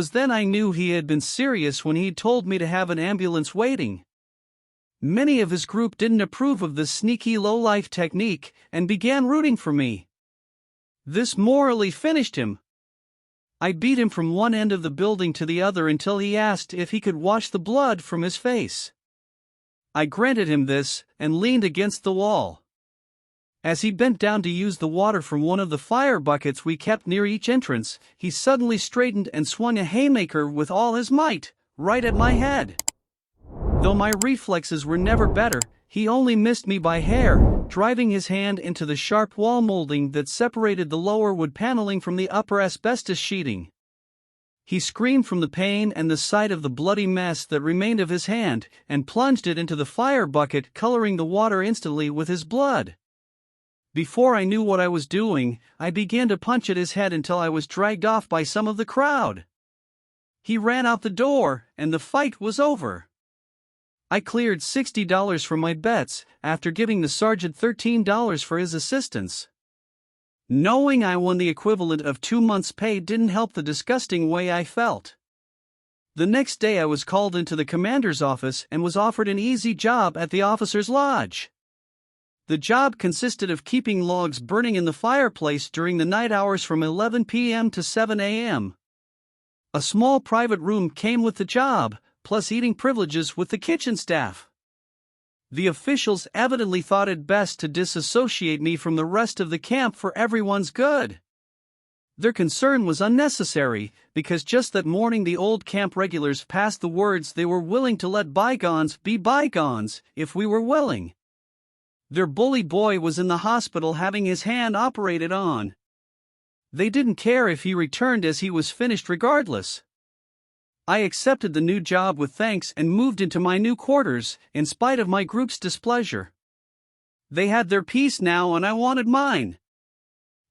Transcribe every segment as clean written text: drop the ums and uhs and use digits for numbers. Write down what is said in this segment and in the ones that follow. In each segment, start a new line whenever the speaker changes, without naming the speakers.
was then I knew he had been serious when he told me to have an ambulance waiting. Many of his group didn't approve of this sneaky low-life technique and began rooting for me. This morally finished him. I beat him from one end of the building to the other until he asked if he could wash the blood from his face. I granted him this and leaned against the wall. As he bent down to use the water from one of the fire buckets we kept near each entrance, he suddenly straightened and swung a haymaker with all his might, right at my head. Though my reflexes were never better, he only missed me by hair, driving his hand into the sharp wall molding that separated the lower wood paneling from the upper asbestos sheeting. He screamed from the pain and the sight of the bloody mess that remained of his hand, and plunged it into the fire bucket, coloring the water instantly with his blood. Before I knew what I was doing, I began to punch at his head until I was dragged off by some of the crowd. He ran out the door, and the fight was over. I cleared $60 from my bets, after giving the sergeant $13 for his assistance. Knowing I won the equivalent of 2 months' pay didn't help the disgusting way I felt. The next day I was called into the commander's office and was offered an easy job at the officer's lodge. The job consisted of keeping logs burning in the fireplace during the night hours from 11 p.m. to 7 a.m. A small private room came with the job, plus eating privileges with the kitchen staff. The officials evidently thought it best to disassociate me from the rest of the camp for everyone's good. Their concern was unnecessary, because just that morning the old camp regulars passed the words they were willing to let bygones be bygones, if we were willing. Their bully boy was in the hospital having his hand operated on. They didn't care if he returned, as he was finished regardless. I accepted the new job with thanks and moved into my new quarters, in spite of my group's displeasure. They had their piece now and I wanted mine.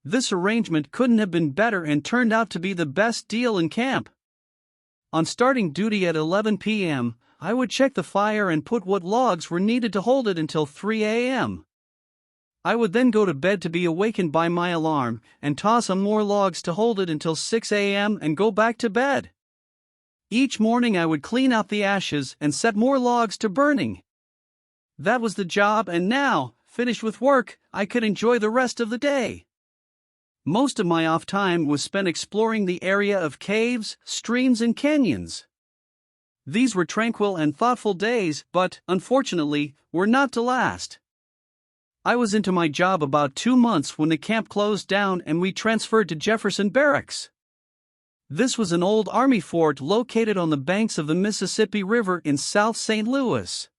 This arrangement couldn't have been better and turned out to be the best deal in camp. On starting duty at 11 p.m., I would check the fire and put what logs were needed to hold it until 3 a.m. I would then go to bed to be awakened by my alarm, and toss some more logs to hold it until 6 a.m. and go back to bed. Each morning I would clean out the ashes and set more logs to burning. That was the job, and now, finished with work, I could enjoy the rest of the day. Most of my off time was spent exploring the area of caves, streams, and canyons. These were tranquil and thoughtful days, but, unfortunately, were not to last. I was into my job about 2 months when the camp closed down and we transferred to Jefferson Barracks. This was an old Army fort located on the banks of the Mississippi River in South St. Louis.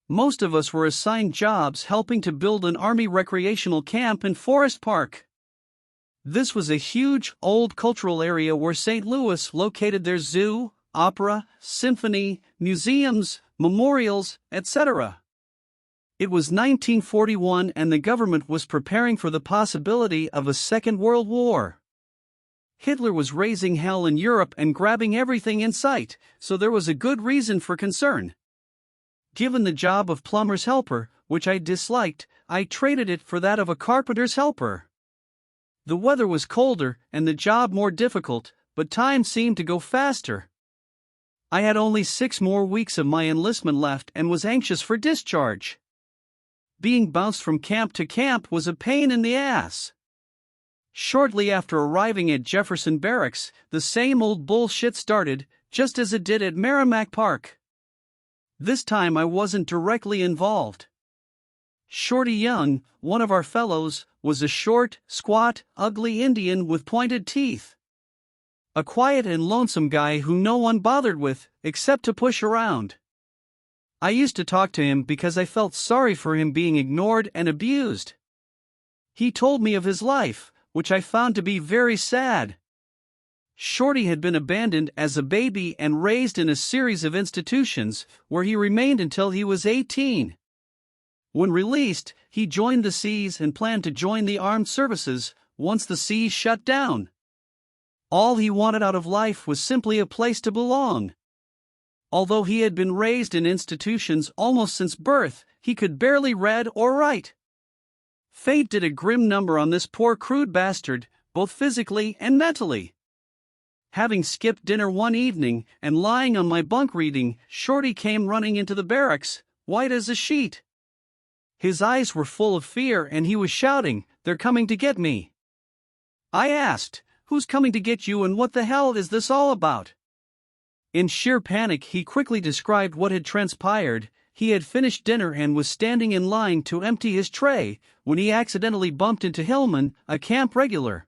Most of us were assigned jobs helping to build an Army recreational camp in Forest Park. This was a huge, old cultural area where St. Louis located their zoo, opera, symphony, museums, memorials, etc. It was 1941 and the government was preparing for the possibility of a Second World War. Hitler was raising hell in Europe and grabbing everything in sight, so there was a good reason for concern. Given the job of plumber's helper, which I disliked, I traded it for that of a carpenter's helper. The weather was colder and the job more difficult, but time seemed to go faster. I had only 6 more weeks of my enlistment left and was anxious for discharge. Being bounced from camp to camp was a pain in the ass. Shortly after arriving at Jefferson Barracks, the same old bullshit started, just as it did at Merrimack Park. This time I wasn't directly involved. Shorty Young, one of our fellows, was a short, squat, ugly Indian with pointed teeth. A quiet and lonesome guy who no one bothered with, except to push around. I used to talk to him because I felt sorry for him being ignored and abused. He told me of his life, which I found to be very sad. Shorty had been abandoned as a baby and raised in a series of institutions, where he remained until he was 18. When released, he joined the Seas and planned to join the armed services once the Seas shut down. All he wanted out of life was simply a place to belong. Although he had been raised in institutions almost since birth, he could barely read or write. Fate did a grim number on this poor crude bastard, both physically and mentally. Having skipped dinner one evening and lying on my bunk reading, Shorty came running into the barracks, white as a sheet. His eyes were full of fear and he was shouting, "They're coming to get me." I asked, "Who's coming to get you and what the hell is this all about?" In sheer panic, he quickly described what had transpired. He had finished dinner and was standing in line to empty his tray when he accidentally bumped into Hillman, a camp regular.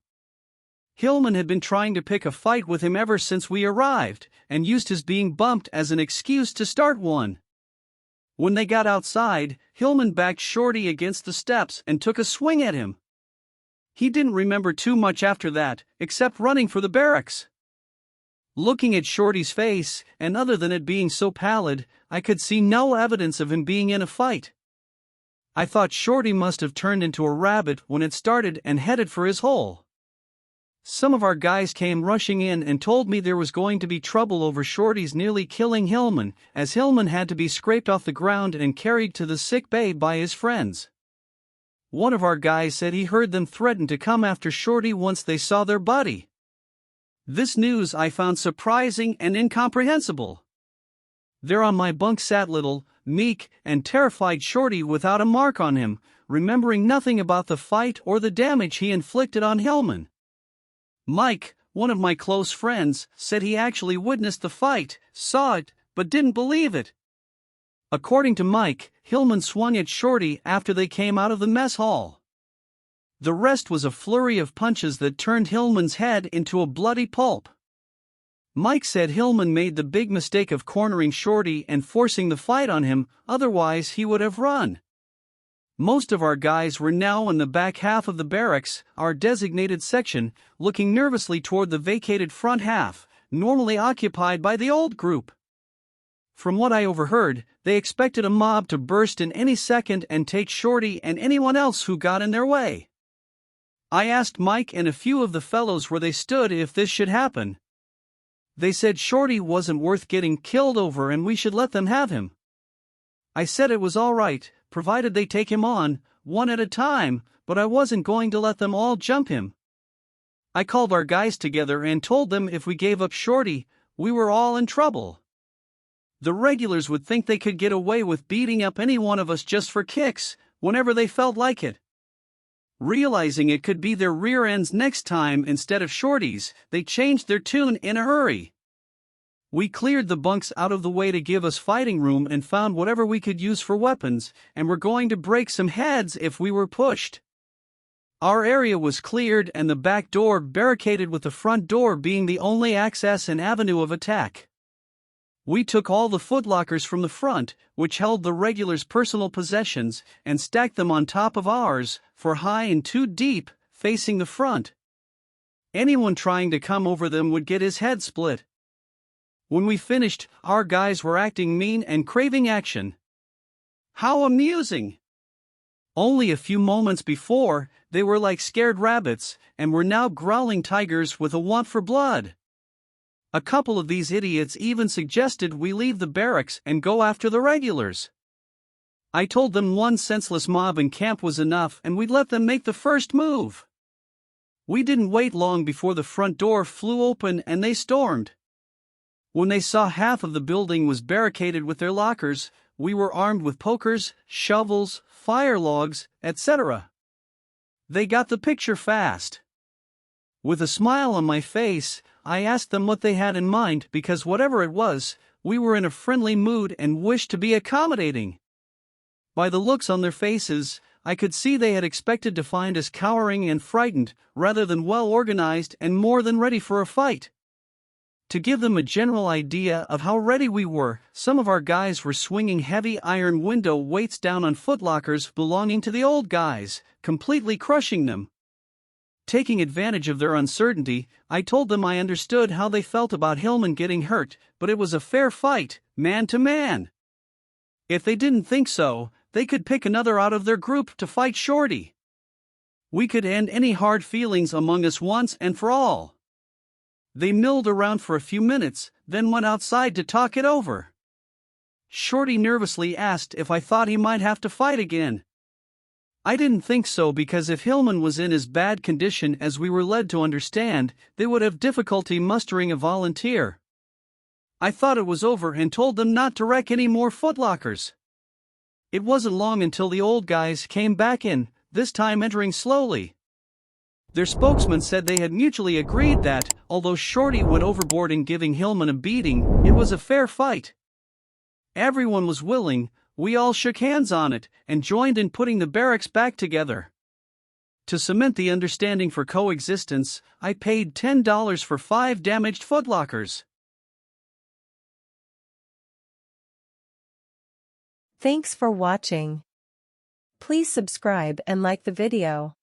Hillman had been trying to pick a fight with him ever since we arrived, and used his being bumped as an excuse to start one. When they got outside, Hillman backed Shorty against the steps and took a swing at him. He didn't remember too much after that, except running for the barracks. Looking at Shorty's face, and other than it being so pallid, I could see no evidence of him being in a fight. I thought Shorty must have turned into a rabbit when it started and headed for his hole. Some of our guys came rushing in and told me there was going to be trouble over Shorty's nearly killing Hillman, as Hillman had to be scraped off the ground and carried to the sick bay by his friends. One of our guys said he heard them threaten to come after Shorty once they saw their buddy. This news I found surprising and incomprehensible. There on my bunk sat little, meek, and terrified Shorty without a mark on him, remembering nothing about the fight or the damage he inflicted on Hillman. Mike, one of my close friends, said he actually witnessed the fight, saw it, but didn't believe it. According to Mike, Hillman swung at Shorty after they came out of the mess hall. The rest was a flurry of punches that turned Hillman's head into a bloody pulp. Mike said Hillman made the big mistake of cornering Shorty and forcing the fight on him, otherwise he would have run. Most of our guys were now in the back half of the barracks, our designated section, looking nervously toward the vacated front half, normally occupied by the old group. From what I overheard, they expected a mob to burst in any second and take Shorty and anyone else who got in their way. I asked Mike and a few of the fellows where they stood if this should happen. They said Shorty wasn't worth getting killed over and we should let them have him. I said it was all right, provided they take him on, one at a time, but I wasn't going to let them all jump him. I called our guys together and told them if we gave up Shorty, we were all in trouble. The regulars would think they could get away with beating up any one of us just for kicks, whenever they felt like it. Realizing it could be their rear ends next time instead of Shorty's, they changed their tune in a hurry. We cleared the bunks out of the way to give us fighting room and found whatever we could use for weapons, and were going to break some heads if we were pushed. Our area was cleared and the back door barricaded, with the front door being the only access and avenue of attack. We took all the footlockers from the front, which held the regulars' personal possessions, and stacked them on top of ours, 4 high and 2 deep, facing the front. Anyone trying to come over them would get his head split. When we finished, our guys were acting mean and craving action. How amusing! Only a few moments before, they were like scared rabbits, and were now growling tigers with a want for blood. A couple of these idiots even suggested we leave the barracks and go after the regulars. I told them one senseless mob in camp was enough and we'd let them make the first move. We didn't wait long before the front door flew open and they stormed. When they saw half of the building was barricaded with their lockers, we were armed with pokers, shovels, fire logs, etc. They got the picture fast. With a smile on my face, I asked them what they had in mind because whatever it was, we were in a friendly mood and wished to be accommodating. By the looks on their faces, I could see they had expected to find us cowering and frightened, rather than well organized and more than ready for a fight. To give them a general idea of how ready we were, some of our guys were swinging heavy iron window weights down on footlockers belonging to the old guys, completely crushing them. Taking advantage of their uncertainty, I told them I understood how they felt about Hillman getting hurt, but it was a fair fight, man to man. If they didn't think so, they could pick another out of their group to fight Shorty. We could end any hard feelings among us once and for all. They milled around for a few minutes, then went outside to talk it over. Shorty nervously asked if I thought he might have to fight again. I didn't think so because if Hillman was in as bad condition as we were led to understand, they would have difficulty mustering a volunteer. I thought it was over and told them not to wreck any more footlockers. It wasn't long until the old guys came back in, this time entering slowly. Their spokesman said they had mutually agreed that, although Shorty went overboard in giving Hillman a beating, it was a fair fight. Everyone was willing, we all shook hands on it, and joined in putting the barracks back together. To cement the understanding for coexistence, I paid $10 for 5 damaged footlockers.
Thanks for watching. Please subscribe and like the video.